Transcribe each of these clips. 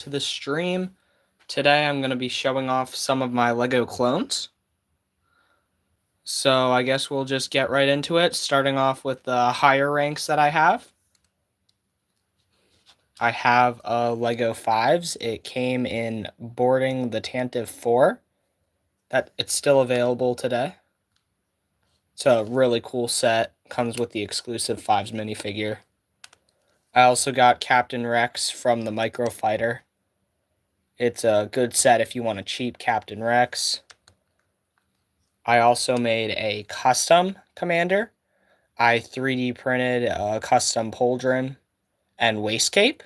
to the stream. Today I'm going to be showing off some of my Lego clones. So I guess we'll just get right into it, starting off with the higher ranks that I have. I have a Lego 5s. It came in Boarding the Tantive 4. It's still available today. It's a really cool set. Comes with the exclusive 5s minifigure. I also got Captain Rex from the Micro Fighter. It's a good set if you want a cheap Captain Rex. I also made a custom commander. I 3D printed a custom pauldron and waist cape.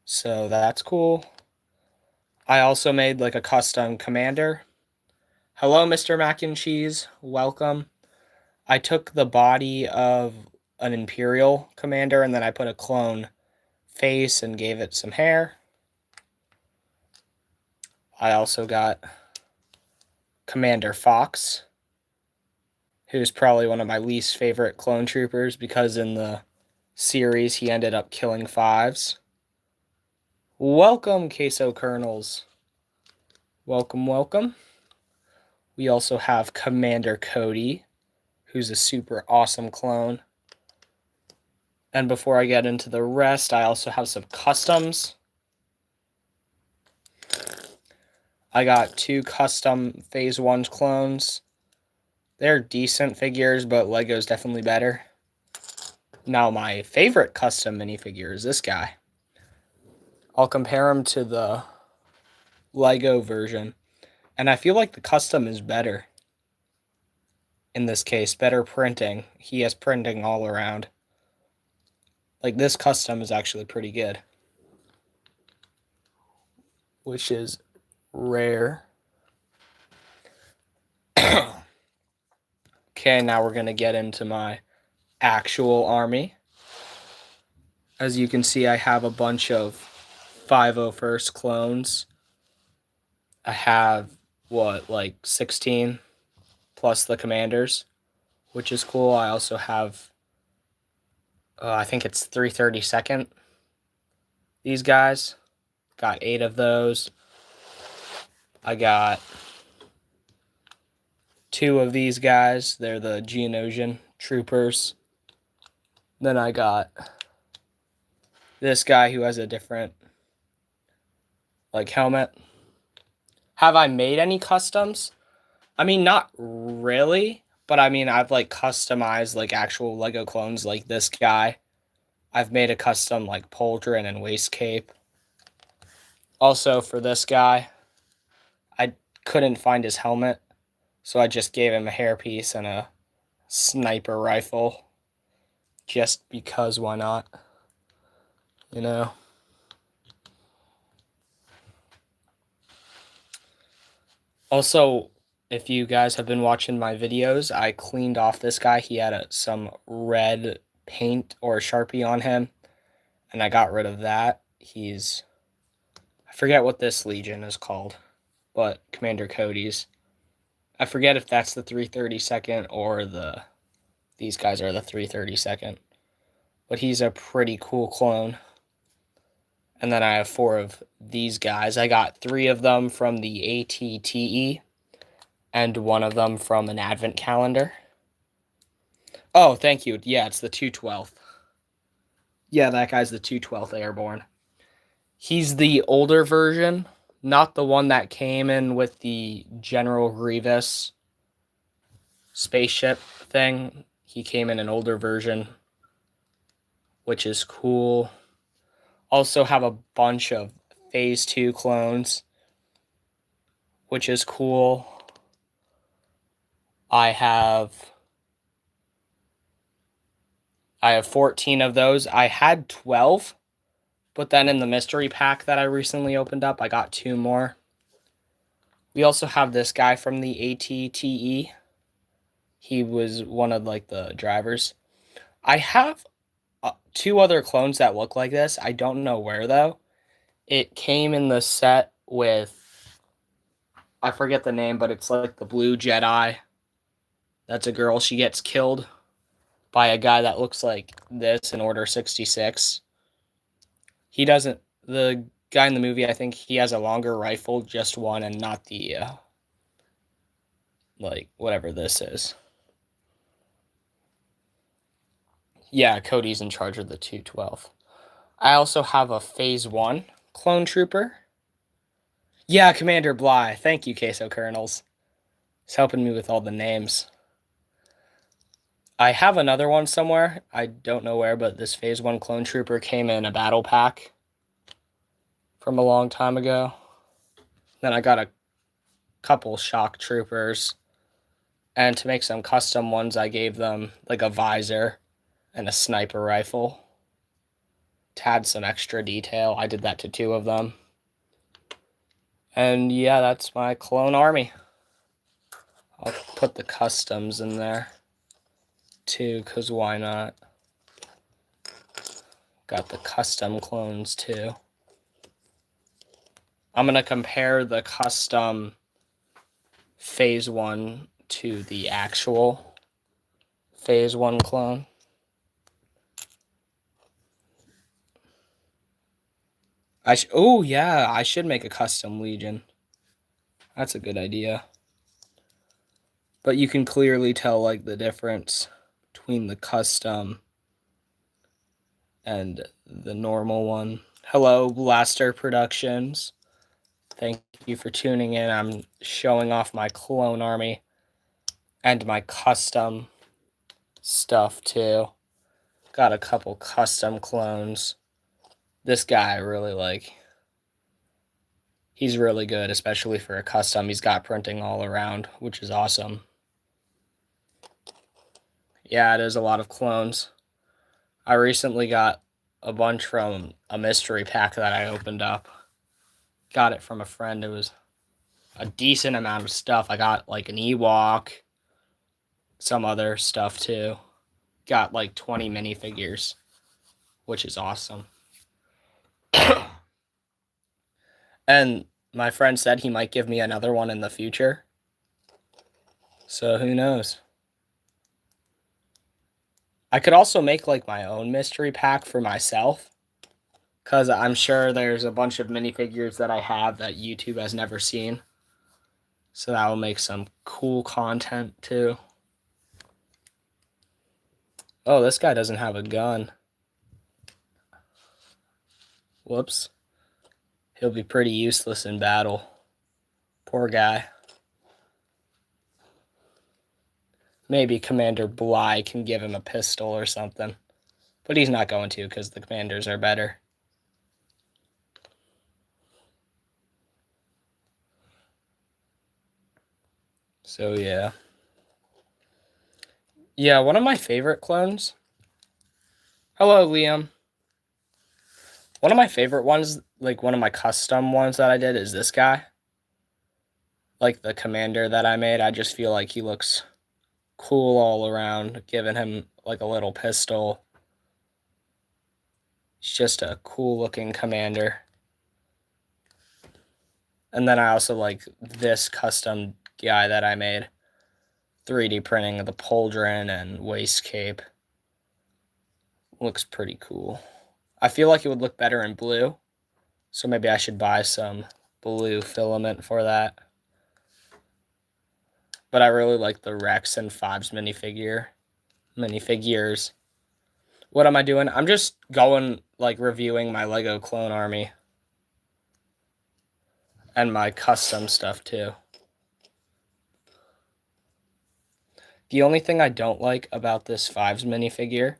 So that's cool. I also made like a custom commander. Hello, Mr. Mac and Cheese. Welcome. I took the body of an Imperial commander and then I put a clone face and gave it some hair. I also got Commander Fox, who's probably one of my least favorite clone troopers because in the series he ended up killing 5s. Welcome, Queso Kernels. Welcome, welcome. We also have Commander Cody, who's a super awesome clone. And before I get into the rest, I also have some customs. I got 2 custom Phase 1 clones. They're decent figures, but Lego's definitely better. Now, my favorite custom minifigure is this guy. I'll compare him to the Lego version, and I feel like the custom is better. In this case, better printing. He has printing all around. Like, this custom is actually pretty good, which is rare. Okay, now we're going to get into my actual army. As you can see, I have a bunch of 501st clones. I have, like 16 plus the commanders, which is cool. I also have, I think it's 332nd. These guys, got 8 of those. I got 2 of these guys. They're the Geonosian troopers. Then I got this guy who has a different, like, helmet. Have I made any customs? I mean, not really, but I mean, I've, like, customized, like, actual Lego clones, like this guy. I've made a custom, like, pauldron and waist cape. Also, for this guy, I couldn't find his helmet, so I just gave him a hairpiece and a sniper rifle. Just because, why not? You know? Also, if you guys have been watching my videos, I cleaned off this guy. He had some red paint or Sharpie on him, and I got rid of that. I forget what this Legion is called, but Commander Cody's. I forget if that's the 332nd or these guys are the 332nd. But he's a pretty cool clone. And then I have 4 of these guys. I got 3 of them from the ATTE and 1 of them from an advent calendar. Oh, thank you. Yeah, it's the 212th. Yeah, that guy's the 212th Airborne. He's the older version, not the one that came in with the General Grievous spaceship thing. He came in an older version, which is cool. Also have a bunch of Phase 2 clones, which is cool. I have 14 of those. I had 12, but then in the mystery pack that I recently opened up, I got 2 more. We also have this guy from the ATTE. He was one of, like, the drivers. I have 2 other clones that look like this. I don't know where, though. It came in the set with, I forget the name, but it's like the Blue Jedi. That's a girl. She gets killed by a guy that looks like this in Order 66. He doesn't, the guy in the movie, I think he has a longer rifle, just one, and not the, like, whatever this is. Yeah, Cody's in charge of the 212. I also have a Phase 1 clone trooper. Yeah, Commander Bly. Thank you, Queso Kernels. He's helping me with all the names. I have another one somewhere. I don't know where, but this Phase 1 clone trooper came in a battle pack from a long time ago. Then I got a couple shock troopers. And to make some custom ones, I gave them like a visor and a sniper rifle to add some extra detail. I did that to 2 of them. And yeah, that's my clone army. I'll put the customs in there too, because why not? Got the custom clones too. I'm going to compare the custom Phase 1 to the actual Phase 1 clone. Oh yeah, I should make a custom Legion. That's a good idea. But you can clearly tell like the difference between the custom and the normal one. Hello, Blaster Productions. Thank you for tuning in. I'm showing off my clone army and my custom stuff too. Got a couple custom clones. This guy I really like. He's really good, especially for a custom. He's got printing all around, which is awesome. Yeah, it is a lot of clones. I recently got a bunch from a mystery pack that I opened up. Got it from a friend. It was a decent amount of stuff. I got like an Ewok, some other stuff too. Got like 20 minifigures, which is awesome. And my friend said he might give me another one in the future. So who knows? I could also make like my own mystery pack for myself, because I'm sure there's a bunch of minifigures that I have that YouTube has never seen. So that will make some cool content too. Oh, this guy doesn't have a gun. Whoops. He'll be pretty useless in battle. Poor guy. Maybe Commander Bly can give him a pistol or something. But he's not going to, because the commanders are better. So yeah. Yeah, one of my favorite clones. Hello, Liam. One of my favorite ones, like one of my custom ones that I did, is this guy. Like the commander that I made. I just feel like he looks cool all around, giving him like a little pistol. He's just a cool looking commander. And then I also like this custom guy that I made. 3D printing of the pauldron and waist cape. Looks pretty cool. I feel like it would look better in blue, so maybe I should buy some blue filament for that. But I really like the Rex and Fives minifigures. What am I doing? I'm just going, like, reviewing my Lego clone army. And my custom stuff, too. The only thing I don't like about this Fives minifigure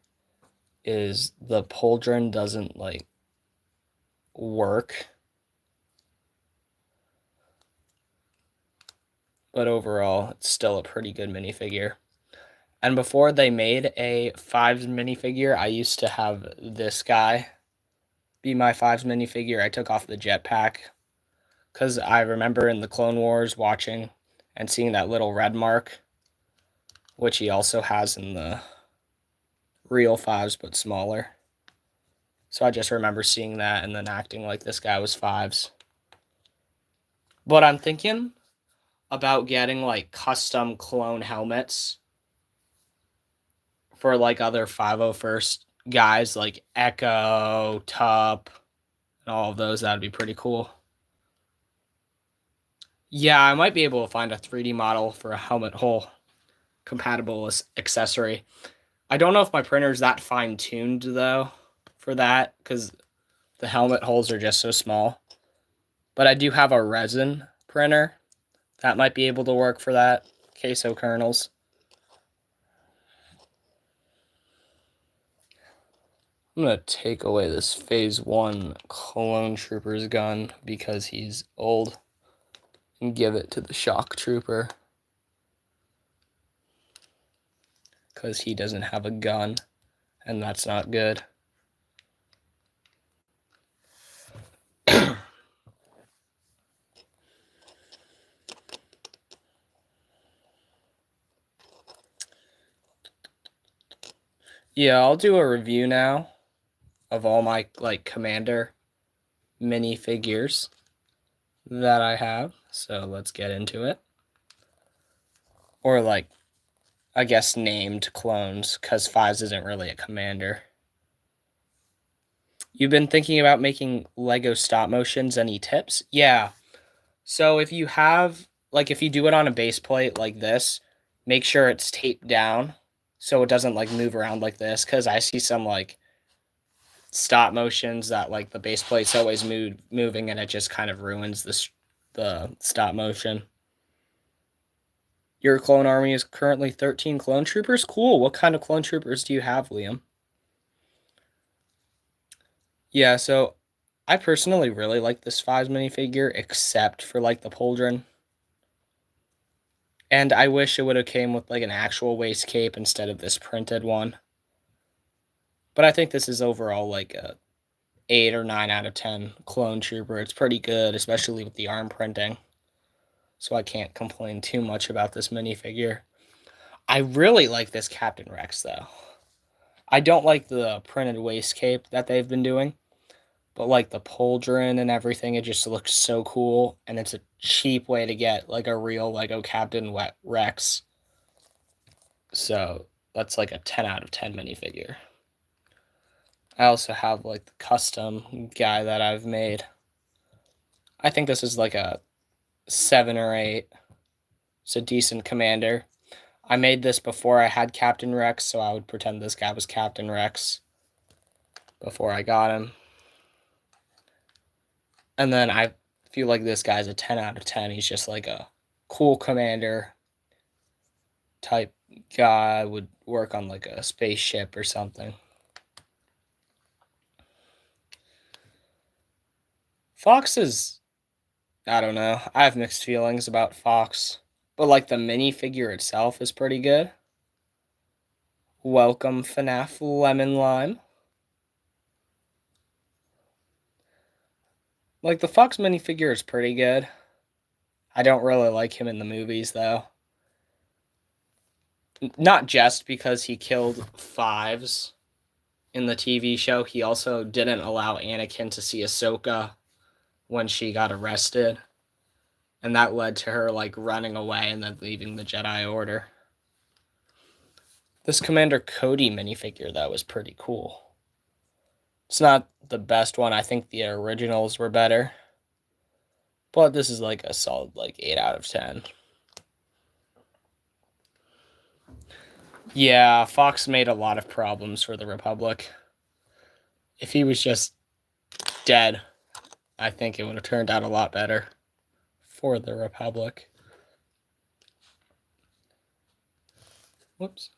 is the pauldron doesn't, like, work. But overall, it's still a pretty good minifigure. And before they made a Fives minifigure, I used to have this guy be my Fives minifigure. I took off the jetpack because I remember in the Clone Wars watching and seeing that little red mark, which he also has in the real Fives but smaller. So I just remember seeing that and then acting like this guy was Fives. But I'm thinking about getting like custom clone helmets for like other 501st guys like Echo, Tup, and all of those, that'd be pretty cool. Yeah, I might be able to find a 3D model for a helmet hole compatible accessory. I don't know if my printer's that fine-tuned, though, for that, because the helmet holes are just so small. But I do have a resin printer that might be able to work for that. Queso kernels. I'm going to take away this Phase 1 Clone Trooper's gun because he's old and give it to the Shock Trooper because he doesn't have a gun, and that's not good. Yeah, I'll do a review now of all my commander minifigures that I have. So let's get into it. Or I guess named clones, because Fives isn't really a commander. You've been thinking about making Lego stop motions. Any tips? Yeah. So if you have if you do it on a base plate like this, make sure it's taped down so it doesn't move around like this, because I see some stop motions that the base plate's always moving and it just kind of ruins the stop motion. Your clone army is currently 13 clone troopers? Cool. What kind of clone troopers do you have, Liam? Yeah, so I personally really like this Fives minifigure, except for the pauldron. And I wish it would have came with an actual waist cape instead of this printed one. But I think this is overall a 8 or 9 out of 10 clone trooper. It's pretty good, especially with the arm printing. So I can't complain too much about this minifigure. I really like this Captain Rex, though. I don't like the printed waist cape that they've been doing, but the pauldron and everything, it just looks so cool, and it's a cheap way to get a real Lego Captain Rex. So that's a 10 out of 10 minifigure. I also have the custom guy that I've made. I think this is a 7 or 8. It's a decent commander. I made this before I had Captain Rex, so I would pretend this guy was Captain Rex before I got him. And then I feel like this guy's a 10 out of 10. He's just a cool commander type guy, would work on a spaceship or something. Fox is, I don't know. I have mixed feelings about Fox. But the minifigure itself is pretty good. Welcome, FNAF Lemon Lime. The Fox minifigure is pretty good. I don't really like him in the movies, though. Not just because he killed Fives in the TV show. He also didn't allow Anakin to see Ahsoka when she got arrested. And that led to her, running away and then leaving the Jedi Order. This Commander Cody minifigure, though, is pretty cool. It's not the best one. I think the originals were better. But this is a solid 8 out of 10. Yeah, Fox made a lot of problems for the Republic. If he was just dead, I think it would have turned out a lot better for the Republic. Whoops.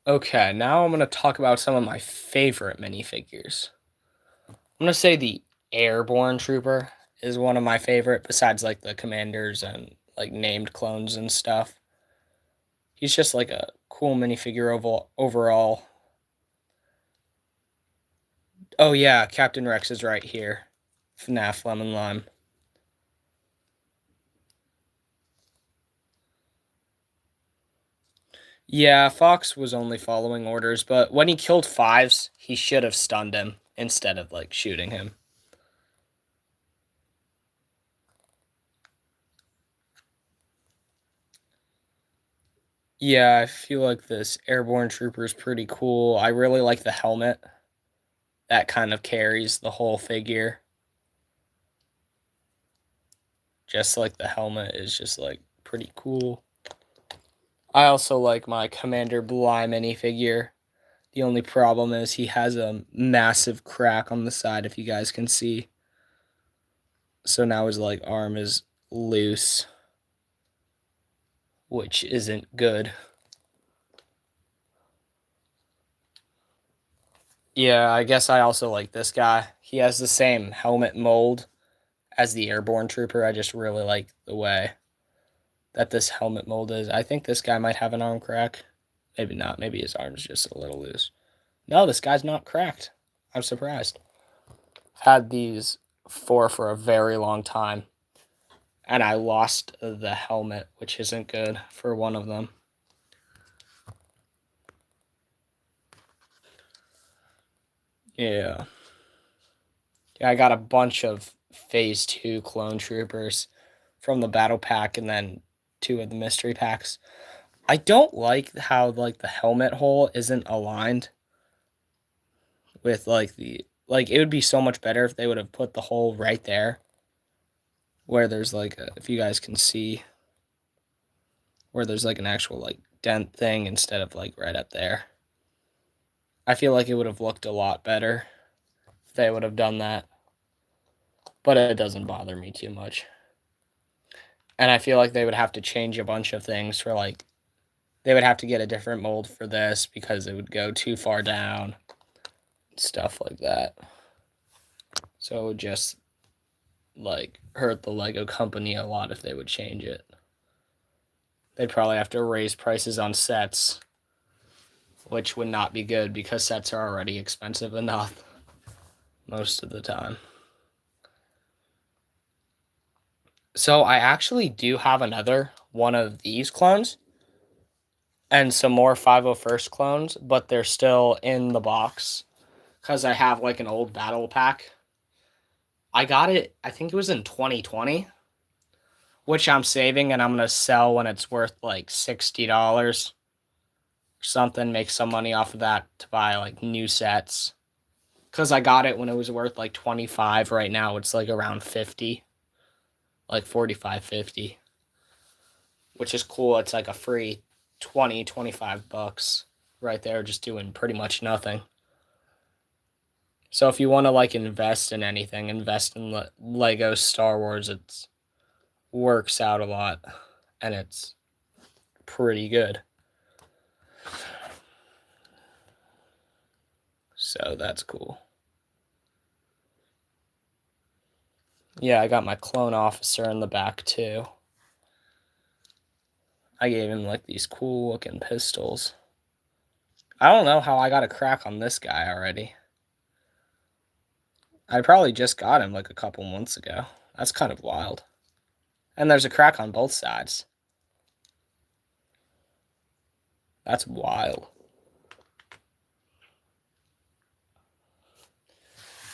Okay, now I'm going to talk about some of my favorite minifigures. I'm going to say the Airborne Trooper is one of my favorite, besides the commanders and named clones and stuff. He's just a cool minifigure overall. Oh yeah, Captain Rex is right here. FNAF Lemon Lime. Yeah, Fox was only following orders, but when he killed Fives, he should have stunned him instead of shooting him. Yeah, I feel like this Airborne Trooper is pretty cool. I really like the helmet that kind of carries the whole figure. Just like the helmet is just like pretty cool. I also like my Commander Blue Eye minifigure. The only problem is he has a massive crack on the side, if you guys can see. So now his like arm is loose, which isn't good. Yeah, I guess I also like this guy. He has the same helmet mold as the airborne trooper. I just really like the way that this helmet mold is. I think this guy might have an arm crack. Maybe not. Maybe his arm's just a little loose. No, this guy's not cracked. I'm surprised. Had these for a very long time. And I lost the helmet, which isn't good for one of them. Yeah. Yeah, I got a bunch of Phase 2 clone troopers from the battle pack and then 2 of the mystery packs. I don't like how like the helmet hole isn't aligned with like the it would be so much better if they would have put the hole right there where there's like if you guys can see where there's like an actual like dent thing instead of like right up there. I feel like it would have looked a lot better if they would have done that. But it doesn't bother me too much. And I feel like they would have to change a bunch of things for like they would have to get a different mold for this because it would go too far down. Stuff like that. So it would just like hurt the Lego company a lot if they would change it. They'd probably have to raise prices on sets, which would not be good because sets are already expensive enough most of the time. So I actually do have another one of these clones and some more 501st clones, but they're still in the box because I have like an old battle pack. I got it, I think it was in 2020, which I'm saving and I'm going to sell when it's worth like $60 or something, make some money off of that to buy like new sets. Because I got it when it was worth like 25. Right now it's like around 50, like 45, 50, which is cool. It's like a free 20, 25 bucks right there, just doing pretty much nothing. So if you want to like invest in anything, invest in Lego Star Wars. It works out a lot and it's pretty good. So that's cool. Yeah, I got my clone officer in the back too. I gave him like these cool looking pistols. I don't know how I got a crack on this guy already. I probably just got him like a couple months ago. That's kind of wild. And there's a crack on both sides. That's wild.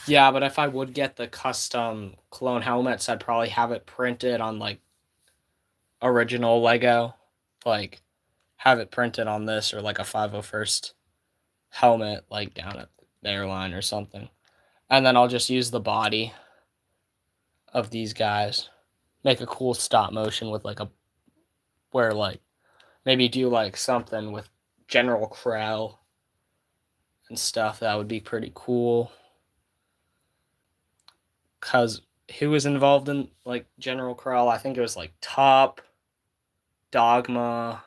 Yeah, but if I would get the custom clone helmets, I'd probably have it printed on like original Lego. Like have it printed on this or like a 501st helmet like down at the airline or something. And then I'll just use the body of these guys. Make a cool stop motion with like a where like maybe do like something with General Krell and stuff. That would be pretty cool. Cause who was involved in like General Krell? I think it was like Top, Dogma.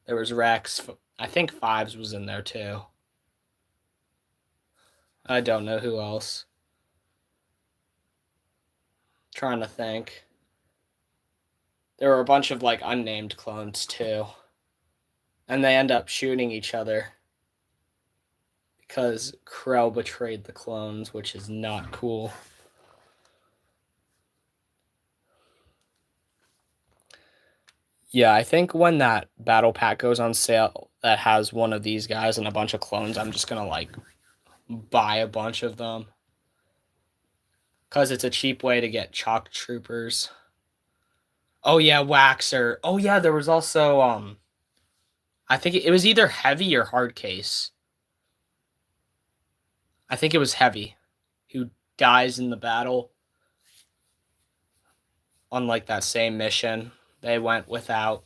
There was Rex. I think Fives was in there too. I don't know who else. Trying to think. There were a bunch of like unnamed clones too. And they end up shooting each other because Krell betrayed the clones, which is not cool. Yeah, I think when that battle pack goes on sale that has one of these guys and a bunch of clones, I'm just gonna like buy a bunch of them. Because it's a cheap way to get chalk troopers. Oh yeah, Waxer. Oh yeah, there was also I think it was either heavy or hard case. I think it was Heavy, who dies in the battle on like that same mission. They went without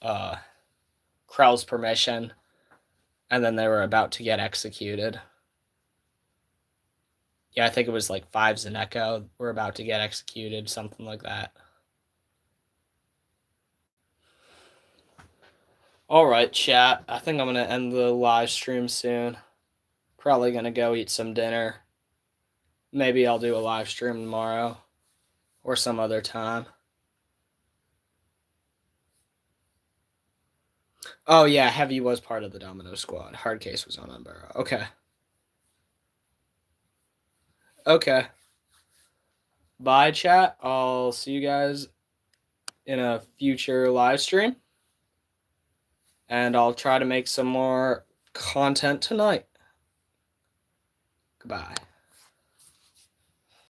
Krell's permission, and then they were about to get executed. Yeah, I think it was like Fives and Echo were about to get executed, something like that. All right, chat. I think I'm going to end the live stream soon. Probably going to go eat some dinner. Maybe I'll do a live stream tomorrow or some other time. Oh, yeah, Heavy was part of the Domino Squad. Hardcase was on Unburrow. Okay. Okay. Bye, chat. I'll see you guys in a future live stream. And I'll try to make some more content tonight. Goodbye.